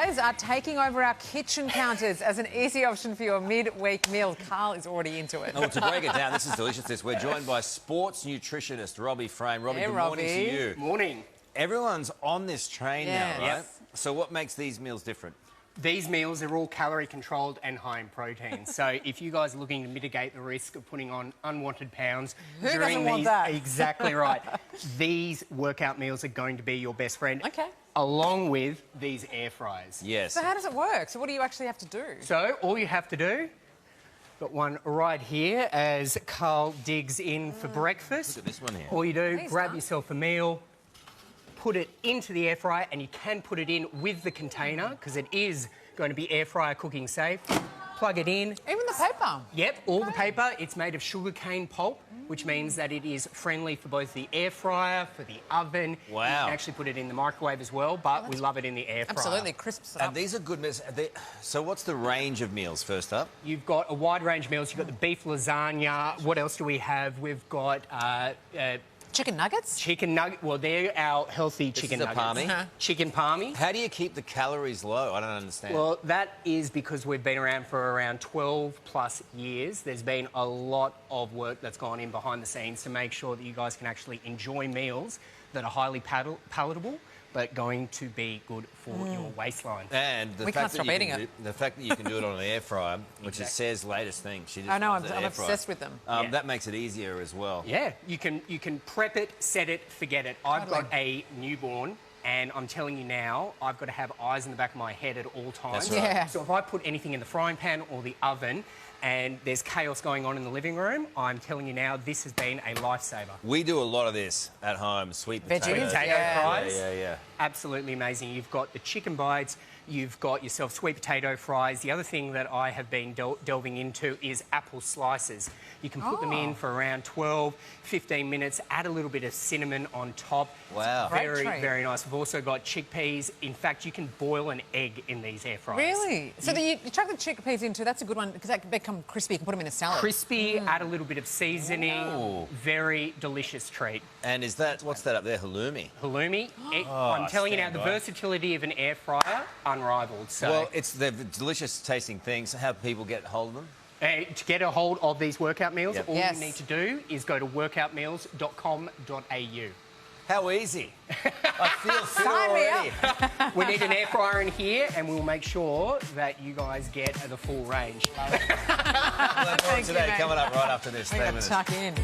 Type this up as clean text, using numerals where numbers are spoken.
fries are taking over our kitchen counters as an easy option for your midweek meal. Carl is already into it. Oh, to break it down, this is delicious. We're joined by sports nutritionist Robbie Frame. Robbie, Hey, good Robbie. morning to you. Morning. Everyone's on this train Yes. now, right? Yep. So what makes these meals different? These meals are all calorie controlled and high in protein. So if you guys are looking to mitigate the risk of putting on unwanted pounds Who during doesn't these, want that? exactly right. These workout meals are going to be your best friend. Okay. Along with these air fryers. Yes. So how does it work? So what do you actually have to do? So all you have to do, got one right here as Carl digs in for breakfast. Look at this one here. All you do, Thanks, grab Carl. yourself a meal, put it into the air fryer, and you can put it in with the container because it is going to be air fryer cooking safe. Plug it in. Even the paper. Yep, all the paper. It's made of sugarcane pulp, which means that it is friendly for both the air fryer, for the oven. Wow. You can actually put it in the microwave as well, but we love it in the air fryer. Absolutely, crisps it up. And these are good meals. So what's the range of meals first up? You've got a wide range of meals. You've got the beef lasagna. What else do we have? We've got Chicken nuggets? chicken nugget. Well, they're our healthy chicken is a nuggets. palmy. Chicken palmy. How do you keep the calories low? I don't understand. Well, that is because we've been around for around 12 plus years. There's been a lot of work that's gone in behind the scenes to make sure that you guys can actually enjoy meals that are highly palatable, but going to be good for your waistline. and the We fact can't that stop you eating can it. The fact that you can do it on an air fryer, which is Sarah's latest thing. She just I know, loves I'm an air fryer. obsessed with them. Yeah. That makes it easier as well. Yeah, you can prep it, set it, forget it. I've got Totally. a newborn, and I'm telling you now, I've got to have eyes in the back of my head at all times. That's right. Yeah. So if I put anything in the frying pan or the oven, and there's chaos going on in the living room, I'm telling you now, this has been a lifesaver. We do a lot of this at home. Sweet Veggies? potatoes. Potato Yeah. fries. Yeah. Absolutely amazing. You've got the chicken bites, you've got yourself sweet potato fries. The other thing that I have been delving into is apple slices. You can put them in for around 12, 15 minutes, add a little bit of cinnamon on top. Wow. Great Very, treat. very nice. We've also got chickpeas. In fact, you can boil an egg in these air fryers. Really? So you chuck the chickpeas into, that's a good one, because that can become crispy. You can put them in a salad. Crispy, add a little bit of seasoning. Ooh. Very delicious treat. And is that, what's that up there? Halloumi? Halloumi. I'm telling you now, the stand by. versatility of an air fryer, unrivaled. So, Well, they're delicious tasting things. How do people get hold of them? to get a hold of these workout meals, Yep. all Yes. you need to do is go to workoutmeals.com.au. How easy. I feel Sign me already. We need an air fryer in here, and we'll make sure that you guys get the full range. Well, more Thank you, today mate. coming up right after this. I'm Stay going with to us. tuck in.